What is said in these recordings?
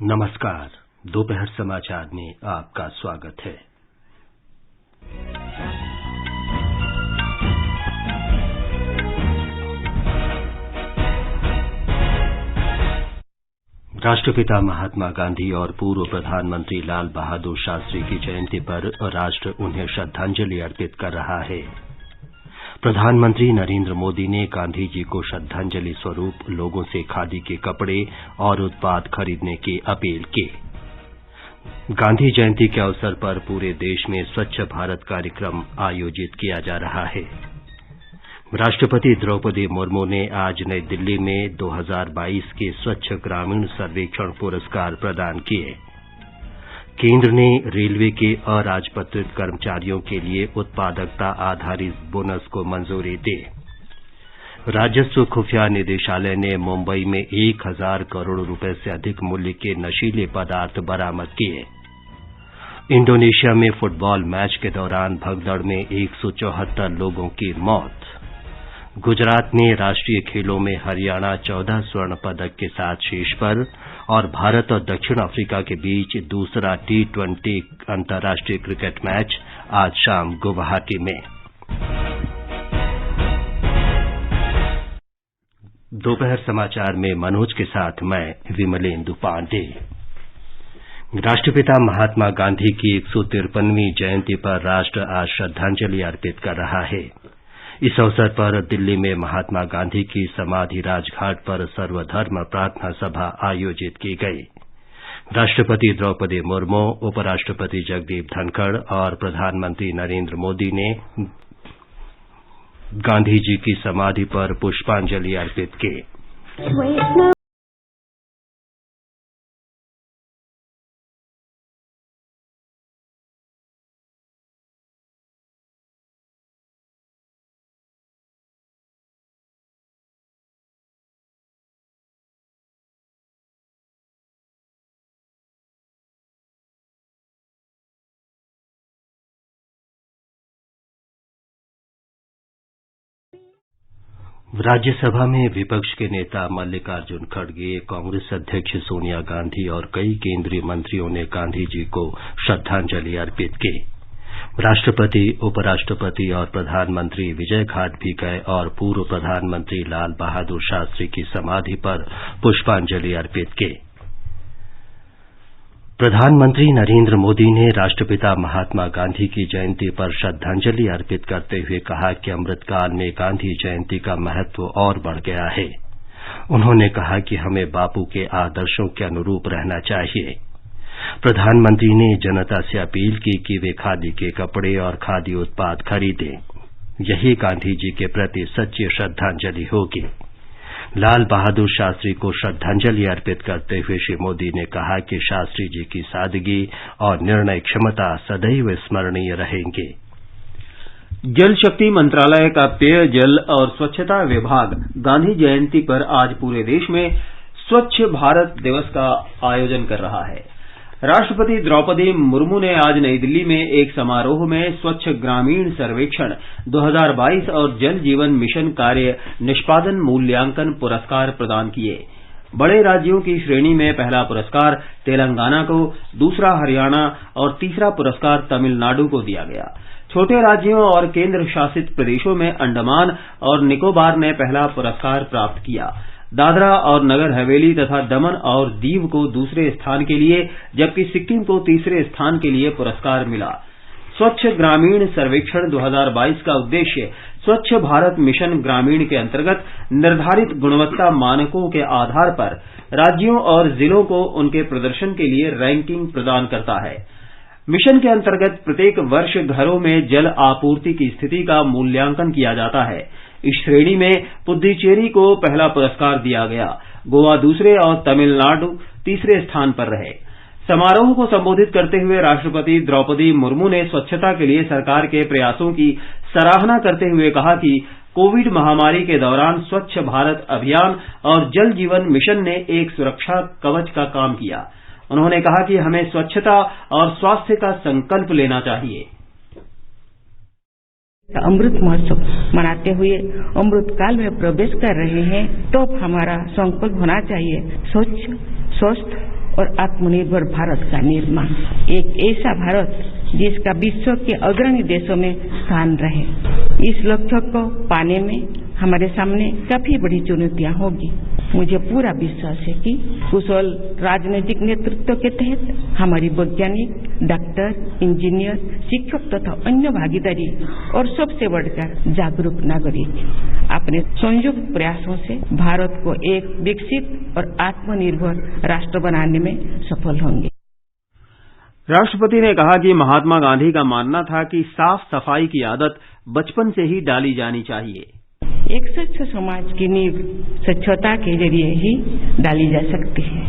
नमस्कार। दोपहर समाचार में आपका स्वागत है। राष्ट्रपिता महात्मा गांधी और पूर्व प्रधानमंत्री लाल बहादुर शास्त्री की जयंती पर राष्ट्र उन्हें श्रद्धांजलि अर्पित कर रहा है। प्रधानमंत्री नरेंद्र मोदी ने गांधी जी को श्रद्धांजलि स्वरूप लोगों से खादी के कपड़े और उत्पाद खरीदने की अपील की। गांधी जयंती के अवसर पर पूरे देश में स्वच्छ भारत कार्यक्रम आयोजित किया जा रहा है। राष्ट्रपति द्रौपदी मुर्मू ने आज नई दिल्ली में 2022 के स्वच्छ ग्रामीण सर्वेक्षण पुरस्कार प्रदान किए। केंद्र ने रेलवे के अराजपत्रित कर्मचारियों के लिए उत्पादकता आधारित बोनस को मंजूरी दी। राजस्व खुफिया निदेशालय ने मुंबई में 1000 करोड़ रुपए से अधिक मूल्य के नशीले पदार्थ बरामद किए। इंडोनेशिया में फुटबॉल मैच के दौरान भगदड़ में 174 लोगों की मौत। गुजरात में राष्ट्रीय खेलों में हरियाणा 14 स्वर्ण पदक के साथ शीर्ष पर और भारत और दक्षिण अफ्रीका के बीच दूसरा T20 अंतर्राष्ट्रीय क्रिकेट मैच आज शाम गुवाहाटी में। दोपहर समाचार में मनोज के साथ मैं विमलेंदु पांडे। राष्ट्रपिता महात्मा गांधी की 153वीं जयंती पर राष्ट्र आज श्रद्धांजलि अर्पित कर रहा है। इस अवसर पर दिल्ली में महात्मा गांधी की समाधि राजघाट पर सर्वधर्म प्रार्थना सभा आयोजित की गई। राष्ट्रपति द्रौपदी मुर्मू, उपराष्ट्रपति जगदीप धनखड़ और प्रधानमंत्री नरेंद्र मोदी ने गांधी जी की समाधि पर पुष्पांजलि अर्पित की। राज्यसभा में विपक्ष के नेता मल्लिकार्जुन खड़गे, कांग्रेस अध्यक्ष सोनिया गांधी और कई केंद्रीय मंत्रियों ने गांधी जी को श्रद्धांजलि अर्पित की। राष्ट्रपति, उपराष्ट्रपति और प्रधानमंत्री विजय घाट भी गए और पूर्व प्रधानमंत्री लाल बहादुर शास्त्री की समाधि पर पुष्पांजलि अर्पित की। प्रधानमंत्री नरेंद्र मोदी ने राष्ट्रपिता महात्मा गांधी की जयंती पर श्रद्धांजलि अर्पित करते हुए कहा कि अमृतकाल में गांधी जयंती का महत्व और बढ़ गया है। उन्होंने कहा कि हमें बापू के आदर्शों के अनुरूप रहना चाहिए। प्रधानमंत्री ने जनता से अपील की कि वे खादी के कपड़े और खादी उत्पाद खरीदें। यही गांधी जी के प्रति सच्ची श्रद्धांजलि होगी। लाल बहादुर शास्त्री को श्रद्धांजलि अर्पित करते हुए श्री मोदी ने कहा कि शास्त्री जी की सादगी और निर्णय क्षमता सदैव स्मरणीय रहेंगे। जल शक्ति मंत्रालय का पेयजल और स्वच्छता विभाग गांधी जयंती पर आज पूरे देश में स्वच्छ भारत दिवस का आयोजन कर रहा है। राष्ट्रपति द्रौपदी मुर्मू ने आज नई दिल्ली में एक समारोह में स्वच्छ ग्रामीण सर्वेक्षण 2022 और जल जीवन मिशन कार्य निष्पादन मूल्यांकन पुरस्कार प्रदान किए। बड़े राज्यों की श्रेणी में पहला पुरस्कार तेलंगाना को, दूसरा हरियाणा और तीसरा पुरस्कार तमिलनाडु को दिया गया। छोटे राज्यों और केंद्र शासित प्रदेशों में अंडमान और निकोबार ने पहला पुरस्कार प्राप्त किया। दादरा और नगर हवेली तथा दमन और दीव को दूसरे स्थान के लिए, जबकि सिक्किम को तीसरे स्थान के लिए पुरस्कार मिला। स्वच्छ ग्रामीण सर्वेक्षण 2022 का उद्देश्य स्वच्छ भारत मिशन ग्रामीण के अंतर्गत निर्धारित गुणवत्ता मानकों के आधार पर राज्यों और जिलों को उनके प्रदर्शन के लिए रैंकिंग प्रदान करता है। मिशन के अंतर्गत प्रत्येक वर्ष घरों में जल आपूर्ति की स्थिति का मूल्यांकन किया जाता है। इस श्रेणी में पुद्दुचेरी को पहला पुरस्कार दिया गया, गोवा दूसरे और तमिलनाडु तीसरे स्थान पर रहे। समारोह को संबोधित करते हुए राष्ट्रपति द्रौपदी मुर्मू ने स्वच्छता के लिए सरकार के प्रयासों की सराहना करते हुए कहा कि कोविड महामारी के दौरान स्वच्छ भारत अभियान और जल जीवन मिशन ने एक सुरक्षा कवच का काम किया। उन्होंने कहा कि हमें स्वच्छता और स्वास्थ्य का संकल्प लेना चाहिए। अमृत महोत्सव मनाते हुए अमृत काल में प्रवेश कर रहे हैं, तो हमारा संकल्प होना चाहिए स्वच्छ, स्वस्थ और आत्मनिर्भर भारत का निर्माण, एक ऐसा भारत जिसका विश्व के अग्रणी देशों में स्थान रहे। इस लक्ष्य को पाने में हमारे सामने काफी बड़ी चुनौतियां होगी। मुझे पूरा विश्वास है कि कुशल राजनीतिक नेतृत्व के तहत हमारी वैज्ञानिक, डॉक्टर, इंजीनियर, शिक्षक तथा अन्य भागीदारी और सबसे बढ़कर जागरूक नागरिक अपने संयुक्त प्रयासों से भारत को एक विकसित और आत्मनिर्भर राष्ट्र बनाने में सफल होंगे। राष्ट्रपति ने कहा कि महात्मा गांधी का मानना था कि साफ सफाई की आदत बचपन से ही डाली जानी चाहिए। एक स्वच्छ समाज की नींव स्वच्छता के जरिए ही डाली जा सकती है।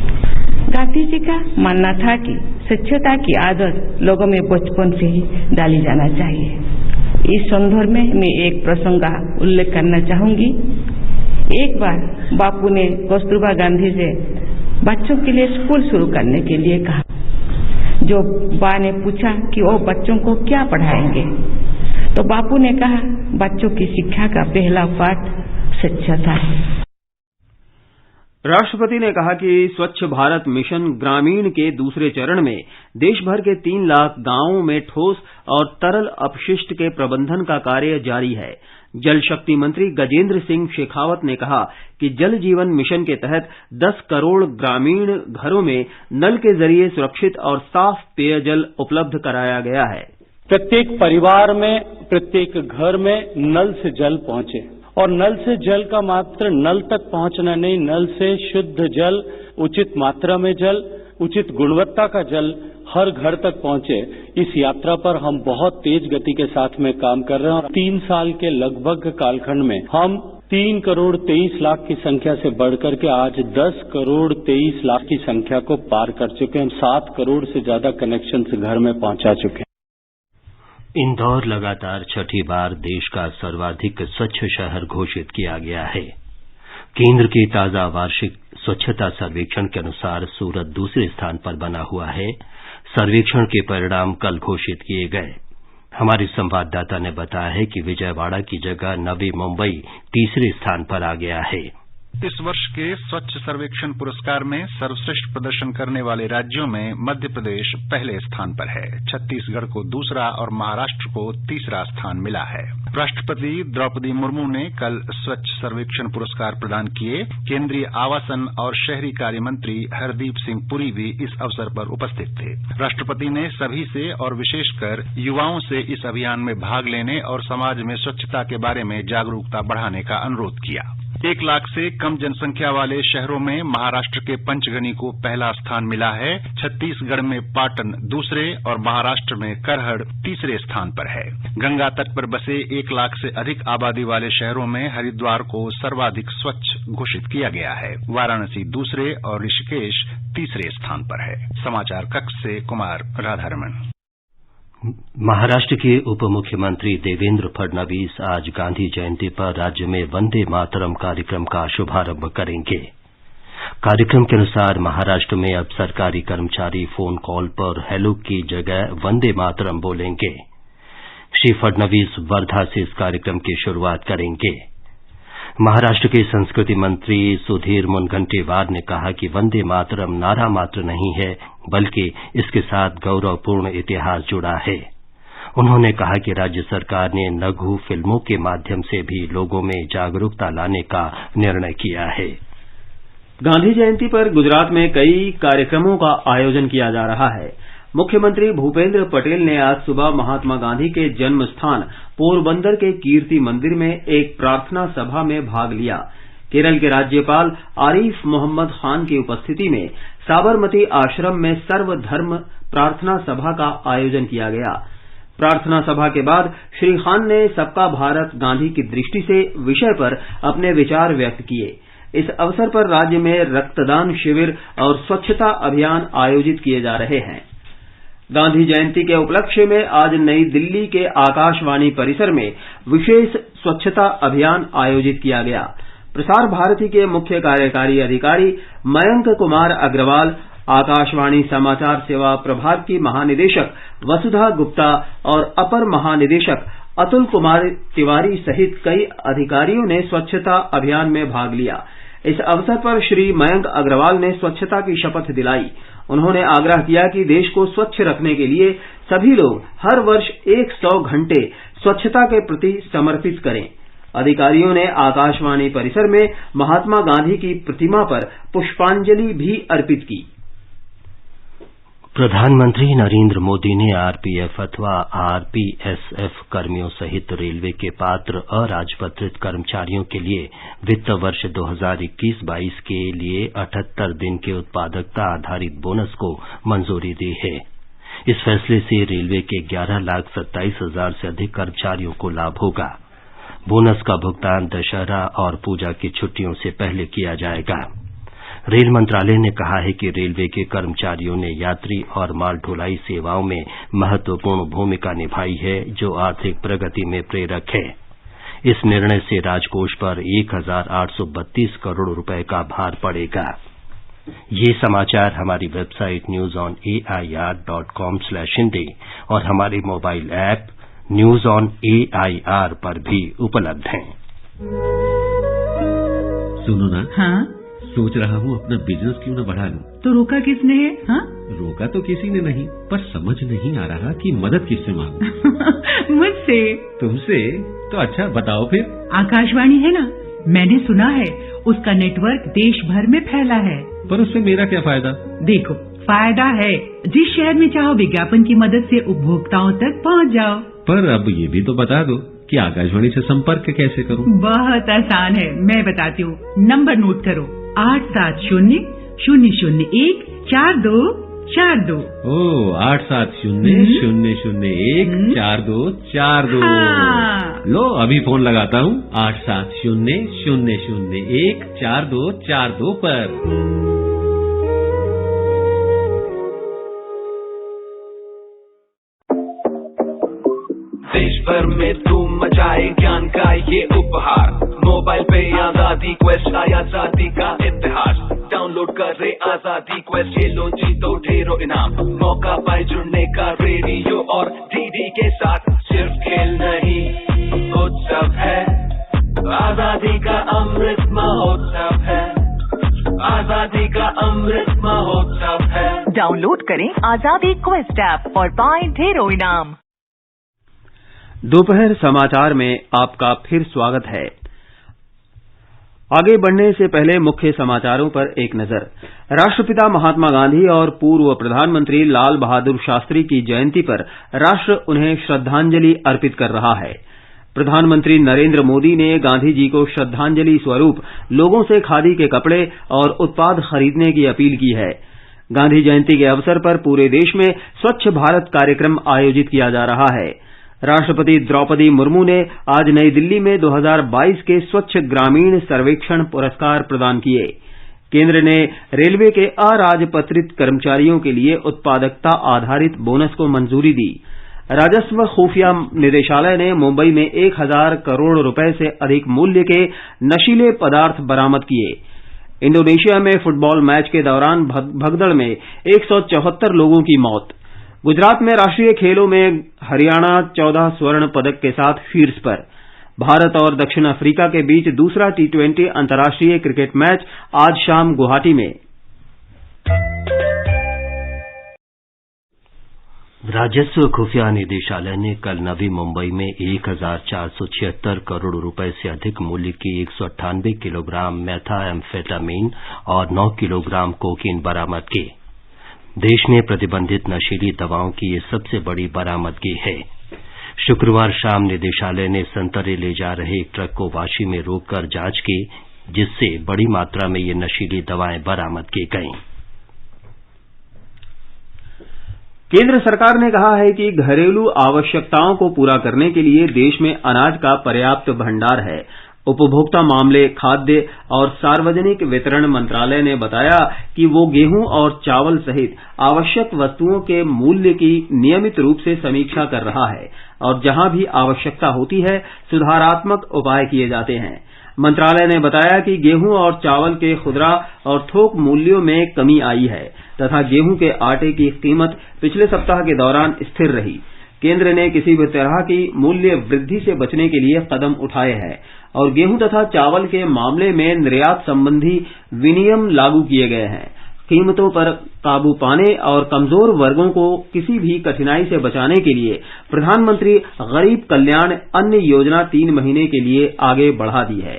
गांधी जी का मानना था कि स्वच्छता की आदत लोगों में बचपन से ही डाली जाना चाहिए। इस संदर्भ में मैं एक प्रसंग का उल्लेख करना चाहूंगी। एक बार बापू ने कस्तूरबा गांधी से बच्चों के लिए स्कूल शुरू करने के लिए कहा। जो बा ने पूछा कि वो बच्चों को क्या पढ़ाएंगे, तो बापू ने कहा, बच्चों की शिक्षा का पहला पाठ स्वच्छता है। राष्ट्रपति ने कहा कि स्वच्छ भारत मिशन ग्रामीण के दूसरे चरण में देश भर के 3 लाख गांवों में ठोस और तरल अपशिष्ट के प्रबंधन का कार्य जारी है। जल शक्ति मंत्री गजेंद्र सिंह शेखावत ने कहा कि जल जीवन मिशन के तहत 10 करोड़ ग्रामीण घरों में नल के जरिए सुरक्षित और साफ पेयजल उपलब्ध कराया गया है। प्रत्येक परिवार में, प्रत्येक घर में नल से जल पहुंचे, और नल से जल का मात्र नल तक पहुंचना नहीं, नल से शुद्ध जल, उचित मात्रा में जल, उचित गुणवत्ता का जल हर घर तक पहुंचे। इस यात्रा पर हम बहुत तेज गति के साथ में काम कर रहे हैं और 3 साल के लगभग कालखंड में हम 3 करोड़ 23 लाख की संख्या से बढ़कर के आज 10 करोड़ 23 लाख की संख्या को पार कर चुके हैं। 7 करोड़ से ज्यादा कनेक्शन घर में पहुंचा चुके हैं। इंदौर लगातार छठी बार देश का सर्वाधिक स्वच्छ शहर घोषित किया गया है। केंद्र के ताजा वार्षिक स्वच्छता सर्वेक्षण के अनुसार सूरत दूसरे स्थान पर बना हुआ है। सर्वेक्षण के परिणाम कल घोषित किए गए। हमारे संवाददाता ने बताया है कि विजयवाड़ा की जगह नवी मुंबई तीसरे स्थान पर आ गया है। इस वर्ष के स्वच्छ सर्वेक्षण पुरस्कार में सर्वश्रेष्ठ प्रदर्शन करने वाले राज्यों में मध्य प्रदेश पहले स्थान पर है, छत्तीसगढ़ को दूसरा और महाराष्ट्र को तीसरा स्थान मिला है। राष्ट्रपति द्रौपदी मुर्मू ने कल स्वच्छ सर्वेक्षण पुरस्कार प्रदान किए। केंद्रीय आवासन और शहरी कार्य मंत्री हरदीप सिंह पुरी भी इस अवसर पर उपस्थित थे। राष्ट्रपति ने सभी से और विशेषकर युवाओं से इस अभियान में भाग लेने और समाज में स्वच्छता के बारे में जागरूकता बढ़ाने का अनुरोध किया। 1 लाख से कम जनसंख्या वाले शहरों में महाराष्ट्र के पंचगनी को पहला स्थान मिला है, छत्तीसगढ़ में पाटन दूसरे और महाराष्ट्र में करहड़ तीसरे स्थान पर है। गंगा तट पर बसे 1 लाख से अधिक आबादी वाले शहरों में हरिद्वार को सर्वाधिक स्वच्छ घोषित किया गया है। वाराणसी दूसरे और ऋषिकेश तीसरे स्थान पर है। समाचार कक्ष से कुमार राधारमण। महाराष्ट्र के उप मुख्यमंत्री देवेंद्र फडणवीस आज गांधी जयंती पर राज्य में वंदे मातरम कार्यक्रम का शुभारंभ करेंगे। कार्यक्रम के अनुसार महाराष्ट्र में अब सरकारी कर्मचारी फोन कॉल पर हेलो की जगह वंदे मातरम बोलेंगे। श्री फडणवीस वर्धा से इस कार्यक्रम की शुरुआत करेंगे। महाराष्ट्र के संस्कृति मंत्री सुधीर मुनगंटीवार ने कहा कि वंदे मातरम नारा मात्र नहीं है, बल्कि इसके साथ गौरवपूर्ण इतिहास जुड़ा है। उन्होंने कहा कि राज्य सरकार ने लघु फिल्मों के माध्यम से भी लोगों में जागरूकता लाने का निर्णय किया है। गांधी जयंती पर गुजरात में कई कार्यक्रमों का आयोजन किया जा रहा है। मुख्यमंत्री भूपेंद्र पटेल ने आज सुबह महात्मा गांधी के जन्म स्थान पोरबंदर के कीर्ति मंदिर में एक प्रार्थना सभा में भाग लिया। केरल के राज्यपाल आरिफ मोहम्मद खान की उपस्थिति में साबरमती आश्रम में सर्वधर्म प्रार्थना सभा का आयोजन किया गया। प्रार्थना सभा के बाद श्री खान ने सबका भारत गांधी की दृष्टि से विषय पर अपने विचार व्यक्त किए। इस अवसर पर राज्य में रक्तदान शिविर और स्वच्छता अभियान आयोजित किए जा रहे हैं। गांधी जयंती के उपलक्ष्य में आज नई दिल्ली के आकाशवाणी परिसर में विशेष स्वच्छता अभियान आयोजित किया गया। प्रसार भारती के मुख्य कार्यकारी अधिकारी मयंक कुमार अग्रवाल, आकाशवाणी समाचार सेवा प्रभाग की महानिदेशक वसुधा गुप्ता और अपर महानिदेशक अतुल कुमार तिवारी सहित कई अधिकारियों ने स्वच्छता अभियान में भाग लिया। इस अवसर पर श्री मयंक अग्रवाल ने स्वच्छता की शपथ दिलाई उन्होंने आग्रह किया कि देश को स्वच्छ रखने के लिए सभी लोग हर वर्ष 100 घंटे स्वच्छता के प्रति समर्पित करें। अधिकारियों ने आकाशवाणी परिसर में महात्मा गांधी की प्रतिमा पर पुष्पांजलि भी अर्पित की। प्रधानमंत्री नरेंद्र मोदी ने आरपीएफ अथवा आरपीएसएफ कर्मियों सहित रेलवे के पात्र अराजपत्रित कर्मचारियों के लिए वित्त वर्ष 2021-22 के लिए 78 दिन के उत्पादकता आधारित बोनस को मंजूरी दी है। इस फैसले से रेलवे के 11,27,000 से अधिक कर्मचारियों को लाभ होगा। बोनस का भुगतान दशहरा और पूजा की छुट्टियों से पहले किया जाएगा। रेल मंत्रालय ने कहा है कि रेलवे के कर्मचारियों ने यात्री और माल ढुलाई सेवाओं में महत्वपूर्ण भूमिका निभाई है, जो आर्थिक प्रगति में प्रेरक है। इस निर्णय से राजकोष पर 1,832 करोड़ रुपए का भार पड़ेगा। ये समाचार हमारी वेबसाइट newsonair.com/hindi और हमारे mobile app news on AIR पर भी उपलब्ध हैं। सुनो ना, हाँ? सोच रहा हूँ अपना बिजनेस क्यों न बढ़ा लूं। तो रोका किसने है? हाँ? रोका तो किसी ने नहीं, पर समझ नहीं आ रहा कि मदद किससे मांगूं। मुझसे। तुमसे? तो अच्छा बताओ फिर। आकाशवाणी है ना, मैंने सुना है उसका नेटवर्क देश भर में फैला है। पर उससे मेरा क्या फायदा? देखो, फायदा है। जिस शहर में चाहो विज्ञापन की मदद से उपभोक्ताओं तक पहुँच जाओ। पर अब ये भी तो बता दो कि आकाशवाणी से संपर्क कैसे करूं? बहुत आसान है, मैं बताती हूँ। नंबर नोट करो, 870-001-4242। ओ 870-001-4242। लो अभी फोन लगाता हूँ 870-001-4242 पर। देश भर में धूम मचाए ज्ञान का ये उपहार। मोबाइल पे आजादी क्वेस्ट आया, आजादी का इतिहास। डाउनलोड करे आजादी क्वेस्ट, ये लो जीतो ढेरों इनाम। मौका पाए जुड़ने का रेडियो और डीडी के साथ। सिर्फ खेल नहीं, उत्सव है। आजादी का अमृत महोत्सव है। आजादी का अमृत महोत्सव है। डाउनलोड करें आजादी क्वेस्ट ऐप और पाएं ढेरों इनाम। दोपहर समाचार में आपका फिर स्वागत है। आगे बढ़ने से पहले मुख्य समाचारों पर एक नजर। राष्ट्रपिता महात्मा गांधी और पूर्व प्रधानमंत्री लाल बहादुर शास्त्री की जयंती पर राष्ट्र उन्हें श्रद्धांजलि अर्पित कर रहा है। प्रधानमंत्री नरेंद्र मोदी ने गांधी जी को श्रद्धांजलि स्वरूप लोगों से खादी के कपड़े और उत्पाद खरीदने की अपील की है। गांधी जयंती के अवसर पर पूरे देश में स्वच्छ भारत कार्यक्रम आयोजित किया जा रहा है। राष्ट्रपति द्रौपदी मुर्मू ने आज नई दिल्ली में 2022 के स्वच्छ ग्रामीण सर्वेक्षण पुरस्कार प्रदान किए। केंद्र ने रेलवे के अराजपत्रित कर्मचारियों के लिए उत्पादकता आधारित बोनस को मंजूरी दी। राजस्व खुफिया निदेशालय ने मुंबई में 1,000 करोड़ रुपए से अधिक मूल्य के नशीले पदार्थ बरामद किए। इंडोनेशिया में फुटबॉल मैच के दौरान भगदड़ में 174 लोगों की मौत। गुजरात में राष्ट्रीय खेलों में हरियाणा 14 स्वर्ण पदक के साथ शीर्ष पर। भारत और दक्षिण अफ्रीका के बीच दूसरा T20 अंतर्राष्ट्रीय क्रिकेट मैच आज शाम गुवाहाटी में। राजस्व खुफिया निदेशालय ने कल नवी मुंबई में 1,476 करोड़ रुपए से अधिक मूल्य की 198 किलोग्राम मेथाम्फेटामिन और 9 किलोग्राम कोकीन बरामद की। देश में प्रतिबंधित नशीली दवाओं की ये सबसे बड़ी बरामदगी है। शुक्रवार शाम निदेशालय ने संतरे ले जा रहे एक ट्रक को वाशी में रोककर जांच की, जिससे बड़ी मात्रा में ये नशीली दवाएं बरामद की गईं। केंद्र सरकार ने कहा है कि घरेलू आवश्यकताओं को पूरा करने के लिए देश में अनाज का पर्याप्त भंडार है। उपभोक्ता मामले, खाद्य और सार्वजनिक वितरण मंत्रालय ने बताया कि वो गेहूं और चावल सहित आवश्यक वस्तुओं के मूल्य की नियमित रूप से समीक्षा कर रहा है और जहां भी आवश्यकता होती है सुधारात्मक उपाय किए जाते हैं। मंत्रालय ने बताया कि गेहूं और चावल के खुदरा और थोक मूल्यों में कमी आई है तथा गेहूं के आटे की कीमत पिछले सप्ताह के दौरान स्थिर रही। केंद्र ने किसी भी तरह की मूल्य वृद्धि से बचने के लिए कदम उठाए हैं और गेहूं तथा चावल के मामले में निर्यात संबंधी विनियम लागू किए गए हैं। कीमतों पर काबू पाने और कमजोर वर्गों को किसी भी कठिनाई से बचाने के लिए प्रधानमंत्री गरीब कल्याण अन्न योजना 3 महीने के लिए आगे बढ़ा दी है।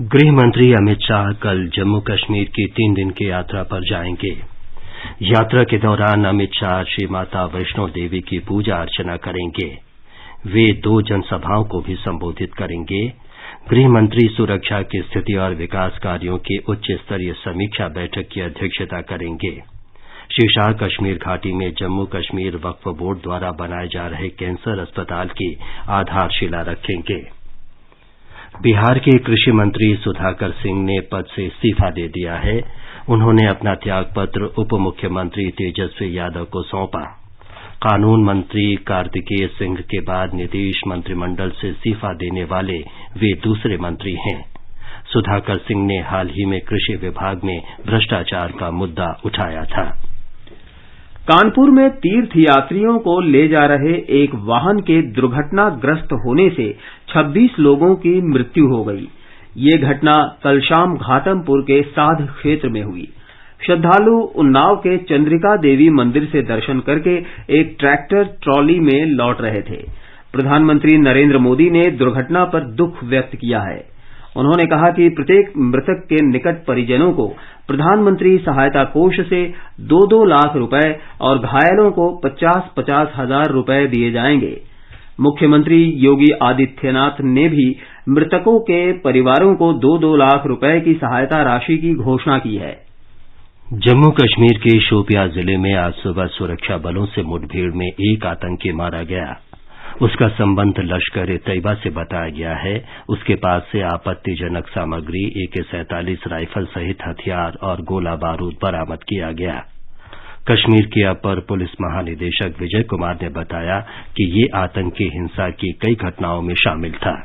गृह मंत्री अमित शाह कल जम्मू कश्मीर की 3 दिन की यात्रा पर जाएंगे। यात्रा के दौरान अमित शाह श्री माता वैष्णो देवी की पूजा अर्चना करेंगे। वे 2 जनसभाओं को भी संबोधित करेंगे। गृह मंत्री सुरक्षा की स्थिति और विकास कार्यों की उच्च स्तरीय समीक्षा बैठक की अध्यक्षता करेंगे। श्री शाह कश्मीर घाटी में जम्मू कश्मीर वक्फ बोर्ड द्वारा बनाए जा रहे कैंसर अस्पताल की आधारशिला रखेंगे। बिहार के कृषि मंत्री सुधाकर सिंह ने पद से इस्तीफा दे दिया है। उन्होंने अपना त्यागपत्र उप मुख्यमंत्री तेजस्वी यादव को सौंपा। कानून मंत्री कार्तिकेय सिंह के बाद नीतीश मंत्रिमंडल से इस्तीफा देने वाले वे दूसरे मंत्री हैं। सुधाकर सिंह ने हाल ही में कृषि विभाग में भ्रष्टाचार का मुद्दा उठाया था। कानपुर में तीर्थयात्रियों को ले जा रहे एक वाहन के दुर्घटनाग्रस्त होने से 26 लोगों की मृत्यु हो गई। ये घटना कल शाम घाटमपुर के साध क्षेत्र में हुई। श्रद्धालु उन्नाव के चंद्रिका देवी मंदिर से दर्शन करके एक ट्रैक्टर ट्रॉली में लौट रहे थे। प्रधानमंत्री नरेंद्र मोदी ने दुर्घटना पर दुख व्यक्त किया है। उन्होंने कहा कि प्रत्येक मृतक के निकट परिजनों को प्रधानमंत्री सहायता कोष से 2-2 लाख रुपए और घायलों को 50-50 हजार रुपए दिए जाएंगे। मुख्यमंत्री योगी आदित्यनाथ ने भी मृतकों के परिवारों को 2-2 लाख रुपए की सहायता राशि की घोषणा की है। जम्मू कश्मीर के शोपियां जिले में आज सुबह सुरक्षा बलों से मुठभेड़ में एक आतंकी मारा गया। उसका संबंध लश्कर ए तैयबा से बताया गया है। उसके पास से आपत्तिजनक सामग्री, AK-47 राइफल सहित हथियार और गोला बारूद बरामद किया गया। कश्मीर के अपर पुलिस महानिदेशक विजय कुमार ने बताया कि ये आतंकी हिंसा की कई घटनाओं में शामिल था।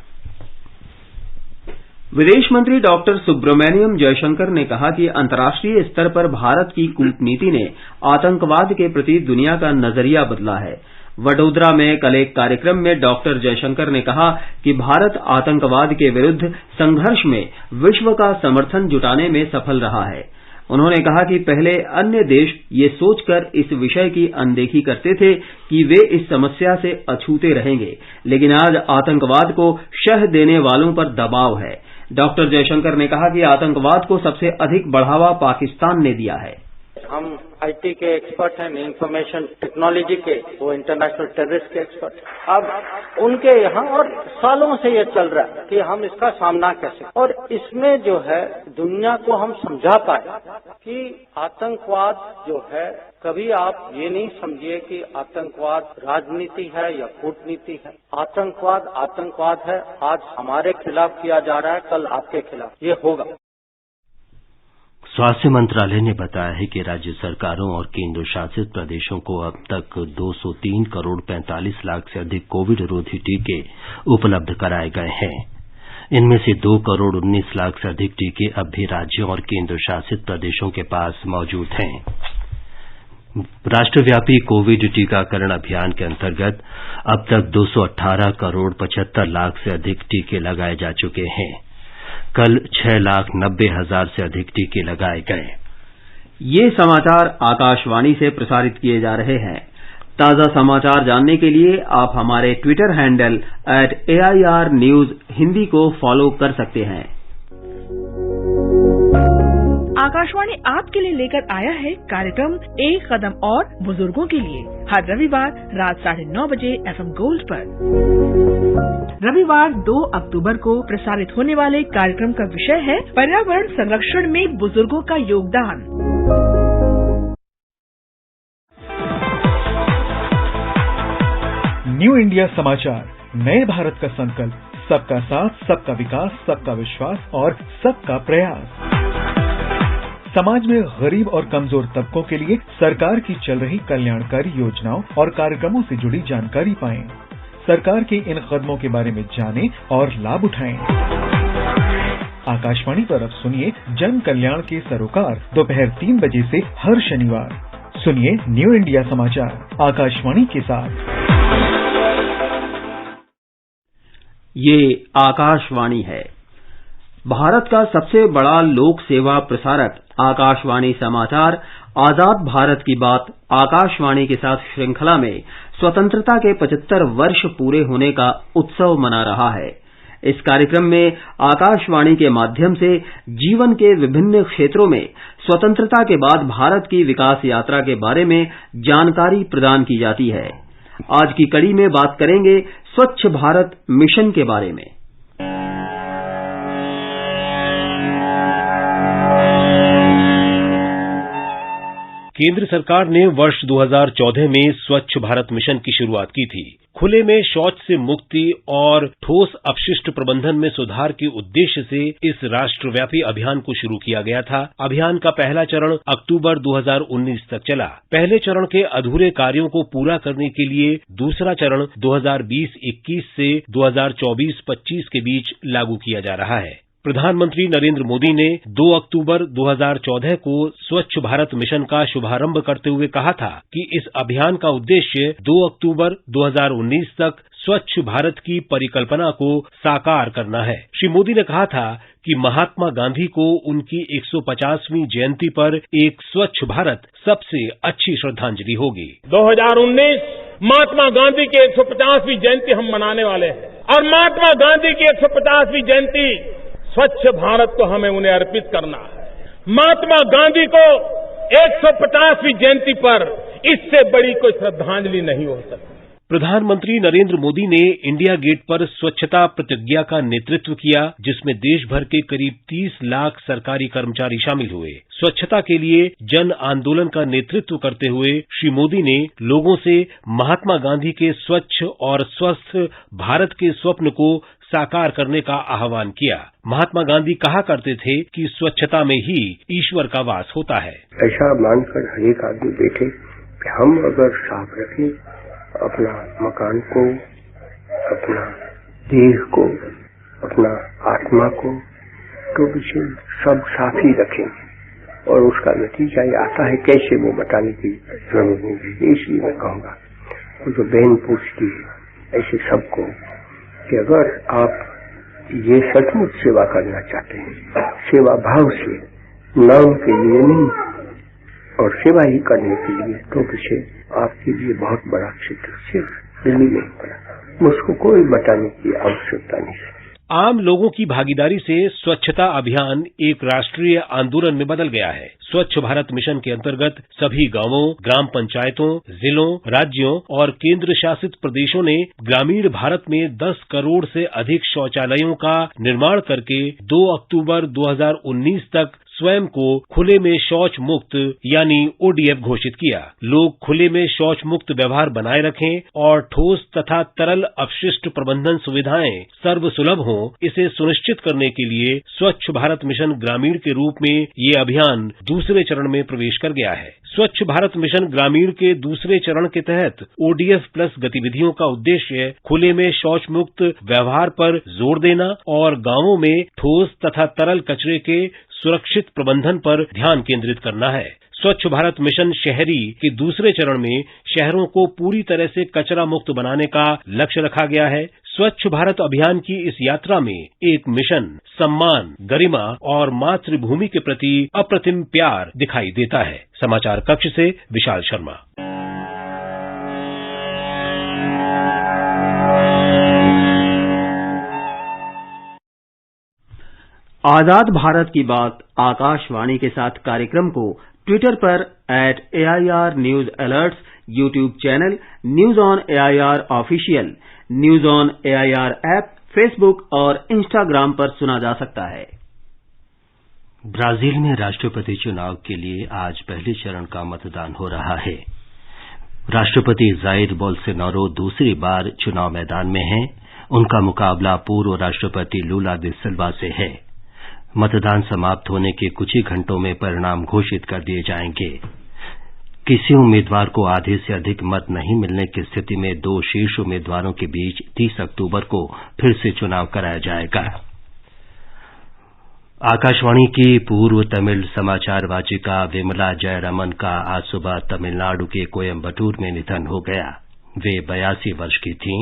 विदेश मंत्री डॉक्टर सुब्रमण्यम जयशंकर ने कहा कि अंतर्राष्ट्रीय स्तर पर भारत की कूटनीति ने आतंकवाद के प्रति दुनिया का नजरिया बदला है। वडोदरा में कल एक कार्यक्रम में डॉक्टर जयशंकर ने कहा कि भारत आतंकवाद के विरुद्ध संघर्ष में विश्व का समर्थन जुटाने में सफल रहा है। उन्होंने कहा कि पहले अन्य देश ये सोचकर इस विषय की अनदेखी करते थे कि वे इस समस्या से अछूते रहेंगे, लेकिन आज आतंकवाद को शह देने वालों पर दबाव है। डॉक्टर जयशंकर ने कहा कि आतंकवाद को सबसे अधिक बढ़ावा पाकिस्तान ने दिया है। हम IT के एक्सपर्ट हैं, इंफॉर्मेशन टेक्नोलॉजी के, वो इंटरनेशनल टेररिस्ट के एक्सपर्ट। अब उनके यहाँ और सालों से ये चल रहा है कि हम इसका सामना कैसे, और इसमें जो है दुनिया को हम समझा पाए कि आतंकवाद जो है, कभी आप ये नहीं समझिए कि आतंकवाद राजनीति है या कूटनीति है। आतंकवाद आतंकवाद है। आज हमारे खिलाफ किया जा रहा है, कल आपके खिलाफ ये होगा। स्वास्थ्य मंत्रालय ने बताया है कि राज्य सरकारों और केंद्र शासित प्रदेशों को अब तक 203 करोड़ 45 लाख से अधिक कोविड रोधी टीके उपलब्ध कराए गए हैं। इनमें से 2 करोड़ 19 लाख से अधिक टीके अब भी राज्यों और केंद्र शासित प्रदेशों के पास मौजूद हैं। राष्ट्रव्यापी कोविड टीकाकरण अभियान के अंतर्गत अब तक 218 करोड़ 75 लाख से अधिक टीके लगाए जा चुके हैं। कल 6,90,000 से अधिक टीके लगाए गए। ये समाचार आकाशवाणी से प्रसारित किए जा रहे हैं। ताजा समाचार जानने के लिए आप हमारे Twitter handle @AIR News Hindi को फॉलो कर सकते हैं। आकाशवाणी आपके लिए लेकर आया है कार्यक्रम एक कदम और बुजुर्गों के लिए, हर रविवार रात 9:30 बजे FM गोल्ड पर। रविवार 2 अक्टूबर को प्रसारित होने वाले कार्यक्रम का विषय है पर्यावरण संरक्षण में बुजुर्गों का योगदान। न्यू इंडिया समाचार, नए भारत का संकल्प, सबका साथ, सबका विकास, सबका विश्वास और सबका प्रयास। समाज में गरीब और कमजोर तबकों के लिए सरकार की चल रही कल्याणकारी योजनाओं और कार्यक्रमों से जुड़ी जानकारी पाएं। सरकार के इन कदमों के बारे में जानें और लाभ उठाएं। आकाशवाणी पर अब सुनिए जन कल्याण के सरोकार दोपहर 3 बजे से हर शनिवार। सुनिए न्यू इंडिया समाचार आकाशवाणी के साथ। ये आकाशवाणी है। भारत का सबसे बड़ा लोक सेवा प्रसारक आकाशवाणी समाचार आजाद भारत की बात आकाशवाणी के साथ श्रृंखला में स्वतंत्रता के 75 वर्ष पूरे होने का उत्सव मना रहा है। इस कार्यक्रम में आकाशवाणी के माध्यम से जीवन के विभिन्न क्षेत्रों में स्वतंत्रता के बाद भारत की विकास यात्रा के बारे में जानकारी प्रदान की जाती है। आज की कड़ी में बात करेंगे स्वच्छ भारत मिशन के बारे में। केंद्र सरकार ने वर्ष 2014 में स्वच्छ भारत मिशन की शुरुआत की थी। खुले में शौच से मुक्ति और ठोस अपशिष्ट प्रबंधन में सुधार के उद्देश्य से इस राष्ट्रव्यापी अभियान को शुरू किया गया था। अभियान का पहला चरण अक्टूबर 2019 तक चला। पहले चरण के अधूरे कार्यों को पूरा करने के लिए दूसरा चरण 2020-21 से 2024-25 के बीच लागू किया जा रहा है। प्रधानमंत्री नरेंद्र मोदी ने 2 अक्टूबर 2014 को स्वच्छ भारत मिशन का शुभारंभ करते हुए कहा था कि इस अभियान का उद्देश्य 2 अक्टूबर 2019 तक स्वच्छ भारत की परिकल्पना को साकार करना है। श्री मोदी ने कहा था कि महात्मा गांधी को उनकी 150वीं जयंती पर एक स्वच्छ भारत सबसे अच्छी श्रद्धांजलि होगी। 2019 महात्मा गांधी की 150वीं जयंती हम मनाने वाले हैं और महात्मा गांधी की 150वीं जयंती स्वच्छ भारत को हमें उन्हें अर्पित करना है। महात्मा गांधी को 150वीं जयंती पर इससे बड़ी कोई श्रद्धांजलि नहीं हो सकती। प्रधानमंत्री नरेंद्र मोदी ने इंडिया गेट पर स्वच्छता प्रतिज्ञा का नेतृत्व किया, जिसमें देश भर के करीब 30 लाख सरकारी कर्मचारी शामिल हुए। स्वच्छता के लिए जन आंदोलन का नेतृत्व करते हुए श्री मोदी ने लोगों से महात्मा गांधी के स्वच्छ और स्वस्थ भारत के स्वप्न को साकार करने का आह्वान किया। महात्मा गांधी कहा करते थे कि स्वच्छता में ही ईश्वर का वास होता है। ऐसा मानकर हर एक आदमी बैठे कि हम अगर साफ रखें अपना मकान को, अपना देह को, अपना आत्मा को, तो इसे सब साफ ही रखेंगे और उसका नतीजा ये आता है कैसे वो बताने की जरूरत नहीं। इसलिए मैं कहूँगा वो जो बहन पूछती है ऐसे सबको कि अगर आप ये सचमुच सेवा करना चाहते हैं, सेवा भाव से, नाम के लिए नहीं और सेवा ही करने के लिए, तो पीछे आपके लिए बहुत बड़ा क्षेत्र सिर्फ दिल्ली नहीं पड़ा। मुझको कोई बताने की आवश्यकता नहीं। आम लोगों की भागीदारी से स्वच्छता अभियान एक राष्ट्रीय आंदोलन में बदल गया है। स्वच्छ भारत मिशन के अंतर्गत सभी गांवों, ग्राम पंचायतों, जिलों, राज्यों और केंद्र शासित प्रदेशों ने ग्रामीण भारत में 10 करोड़ से अधिक शौचालयों का निर्माण करके 2 अक्टूबर 2019 तक स्वयं को खुले में शौच मुक्त यानी ODF घोषित किया। लोग खुले में शौच मुक्त व्यवहार बनाए रखें और ठोस तथा तरल अपशिष्ट प्रबंधन सुविधाएं सर्वसुलभ हों, इसे सुनिश्चित करने के लिए स्वच्छ भारत मिशन ग्रामीण के रूप में ये अभियान दूसरे चरण में प्रवेश कर गया है। स्वच्छ भारत मिशन ग्रामीण के दूसरे चरण के तहत ODF प्लस गतिविधियों का उद्देश्य खुले में शौच मुक्त व्यवहार पर जोर देना और गांवों में ठोस तथा तरल कचरे के सुरक्षित प्रबंधन पर ध्यान केंद्रित करना है। स्वच्छ भारत मिशन शहरी के दूसरे चरण में शहरों को पूरी तरह से कचरा मुक्त बनाने का लक्ष्य रखा गया है। स्वच्छ भारत अभियान की इस यात्रा में एक मिशन, सम्मान, गरिमा और मातृभूमि के प्रति अप्रतिम प्यार दिखाई देता है। समाचार कक्ष से विशाल शर्मा। आजाद भारत की बात आकाशवाणी के साथ कार्यक्रम को ट्विटर पर @AIR News Alerts, YouTube channel news on AIR official, news on AIR app, Facebook और इंस्टाग्राम पर सुना जा सकता है। ब्राजील में राष्ट्रपति चुनाव के लिए आज पहले चरण का मतदान हो रहा है। राष्ट्रपति जाइर बोल्सोनारो दूसरी बार चुनाव मैदान में हैं। उनका मुकाबला पूर्व राष्ट्रपति लूला दा सिल्वा से है। मतदान समाप्त होने के कुछ ही घंटों में परिणाम घोषित कर दिए जाएंगे। किसी उम्मीदवार को आधे से अधिक मत नहीं मिलने की स्थिति में 2 शीर्ष उम्मीदवारों के बीच 30 अक्टूबर को फिर से चुनाव कराया जाएगा। आकाशवाणी की पूर्व तमिल समाचार वाचिका विमला जयरामन का आज सुबह तमिलनाडु के कोयम्बटूर में निधन हो गया। वे 82 वर्ष की थीं।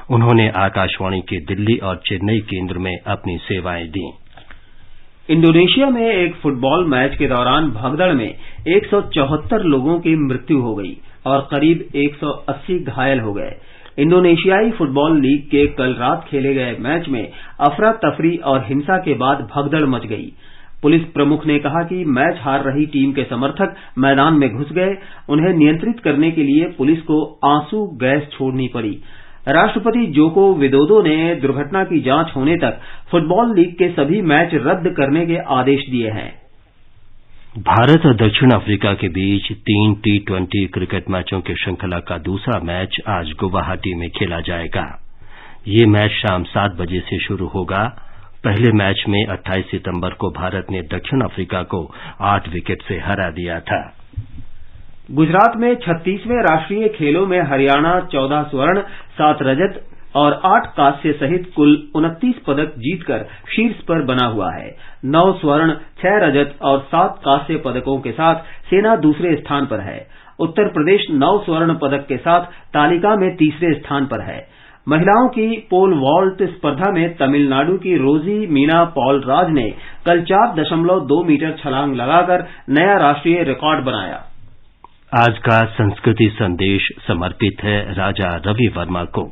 उन्होंने आकाशवाणी के दिल्ली और चेन्नई केंद्र में अपनी सेवाएं दी। इंडोनेशिया में एक फुटबॉल मैच के दौरान भगदड़ में 174 लोगों की मृत्यु हो गई और करीब 180 घायल हो गए। इंडोनेशियाई फुटबॉल लीग के कल रात खेले गए मैच में अफरा तफरी और हिंसा के बाद भगदड़ मच गई। पुलिस प्रमुख ने कहा कि मैच हार रही टीम के समर्थक मैदान में घुस गए। उन्हें नियंत्रित करने के लिए पुलिस को आंसू गैस छोड़नी पड़ी। राष्ट्रपति जोको विदोदो ने दुर्घटना की जांच होने तक फुटबॉल लीग के सभी मैच रद्द करने के आदेश दिए हैं। भारत और दक्षिण अफ्रीका के बीच 3 T20 क्रिकेट मैचों की श्रृंखला का दूसरा मैच आज गुवाहाटी में खेला जाएगा। ये मैच शाम 7 बजे से शुरू होगा। पहले मैच में 28 सितंबर को भारत ने दक्षिण अफ्रीका को 8 विकेट से हरा दिया था। गुजरात में 36वें राष्ट्रीय खेलों में हरियाणा 14 स्वर्ण, 7 रजत और 8 कांस्य सहित कुल 29 पदक जीतकर शीर्ष पर बना हुआ है। 9 स्वर्ण, 6 रजत और 7 कांस्य पदकों के साथ सेना दूसरे स्थान पर है। उत्तर प्रदेश 9 स्वर्ण पदक के साथ तालिका में तीसरे स्थान पर है। महिलाओं की पोल वॉल्ट स्पर्धा में तमिलनाडु की रोजी मीना पॉल राज ने कल 4.2 मीटर छलांग लगाकर नया राष्ट्रीय रिकॉर्ड बनाया। आज का संस्कृति संदेश समर्पित है राजा रवि वर्मा को।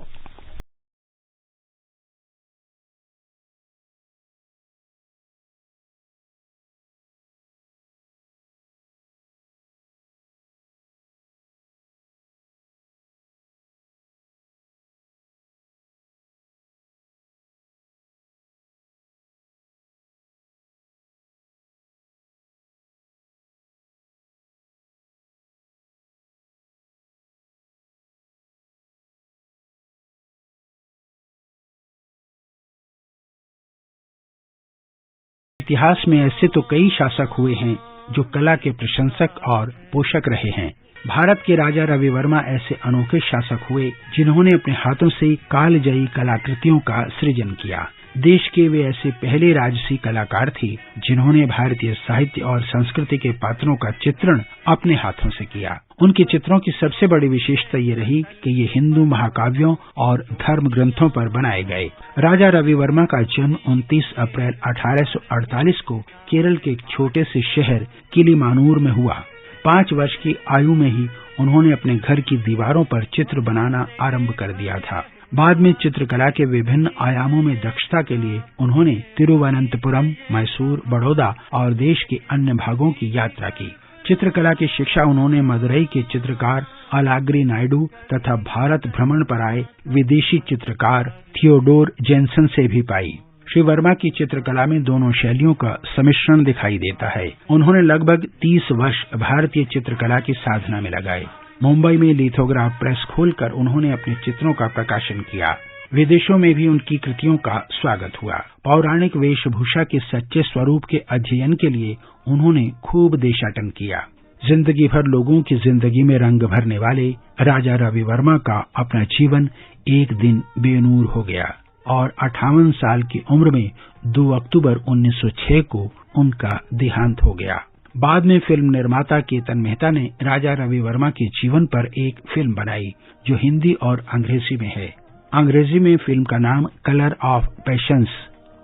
इतिहास में ऐसे तो कई शासक हुए हैं जो कला के प्रशंसक और पोषक रहे हैं। भारत के राजा रवि वर्मा ऐसे अनोखे शासक हुए जिन्होंने अपने हाथों से कालजयी कलाकृतियों का सृजन किया। देश के वे ऐसे पहले राजसी कलाकार थे जिन्होंने भारतीय साहित्य और संस्कृति के पात्रों का चित्रण अपने हाथों से किया। उनके चित्रों की सबसे बड़ी विशेषता ये रही कि ये हिंदू महाकाव्यों और धर्म ग्रंथों पर बनाए गए। राजा रवि वर्मा का जन्म 29 अप्रैल 1848 को केरल के एक छोटे से शहर किलीमानूर में हुआ। 5 वर्ष की आयु में ही उन्होंने अपने घर की दीवारों पर चित्र बनाना आरंभ कर दिया था। बाद में चित्रकला के विभिन्न आयामों में दक्षता के लिए उन्होंने तिरुवनंतपुरम, मैसूर, बड़ौदा और देश के अन्य भागों की यात्रा की। चित्रकला की शिक्षा उन्होंने मदुरई के चित्रकार अलाग्री नायडू तथा भारत भ्रमण पर आए विदेशी चित्रकार थियोडोर जेनसन से भी पाई। श्री वर्मा की चित्रकला में दोनों शैलियों का सम्मिश्रण दिखाई देता है। उन्होंने लगभग 30 वर्ष भारतीय चित्रकला की साधना में लगाए। मुंबई में लिथोग्राफ प्रेस खोलकर उन्होंने अपने चित्रों का प्रकाशन किया। विदेशों में भी उनकी कृतियों का स्वागत हुआ। पौराणिक वेशभूषा के सच्चे स्वरूप के अध्ययन के लिए उन्होंने खूब देशाटन किया। जिंदगी भर लोगों की जिंदगी में रंग भरने वाले राजा रवि वर्मा का अपना जीवन एक दिन बेनूर हो गया और 58 साल की उम्र में 2 अक्टूबर 1906 को उनका देहांत हो गया। बाद में फिल्म निर्माता केतन मेहता ने राजा रवि वर्मा के जीवन पर एक फिल्म बनाई जो हिंदी और अंग्रेजी में है। अंग्रेजी में फिल्म का नाम कलर ऑफ पैशंस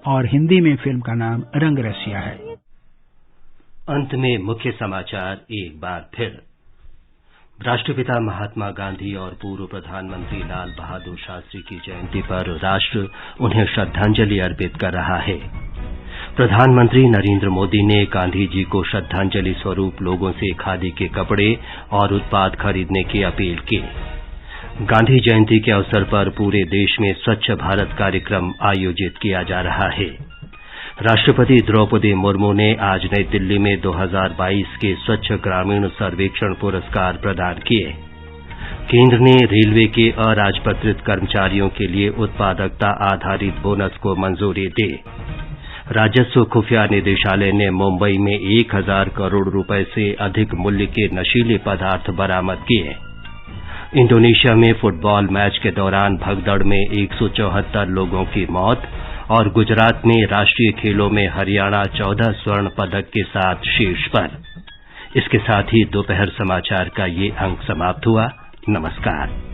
और हिंदी में फिल्म का नाम रंग रसिया है। अंत में मुख्य समाचार एक बार फिर। राष्ट्रपिता महात्मा गांधी और पूर्व प्रधानमंत्री लाल बहादुर शास्त्री की जयंती पर राष्ट्र उन्हें श्रद्धांजलि अर्पित कर रहा है। प्रधानमंत्री नरेंद्र मोदी ने गांधी जी को श्रद्धांजलि स्वरूप लोगों से खादी के कपड़े और उत्पाद खरीदने की अपील की। गांधी जयंती के अवसर पर पूरे देश में स्वच्छ भारत कार्यक्रम आयोजित किया जा रहा है। राष्ट्रपति द्रौपदी मुर्मू ने आज नई दिल्ली में 2022 के स्वच्छ ग्रामीण सर्वेक्षण पुरस्कार प्रदान किए। केंद्र ने रेलवे के अराजपत्रित कर्मचारियों के लिए उत्पादकता आधारित बोनस को मंजूरी दी। राजस्व खुफिया निदेशालय ने मुंबई में 1000 करोड़ रुपए से अधिक मूल्य के नशीले पदार्थ बरामद किए। इंडोनेशिया में फुटबॉल मैच के दौरान भगदड़ में 174 लोगों की मौत और गुजरात में राष्ट्रीय खेलों में हरियाणा 14 स्वर्ण पदक के साथ शीर्ष पर। इसके साथ ही दोपहर समाचार का ये अंक समाप्त हुआ। नमस्कार।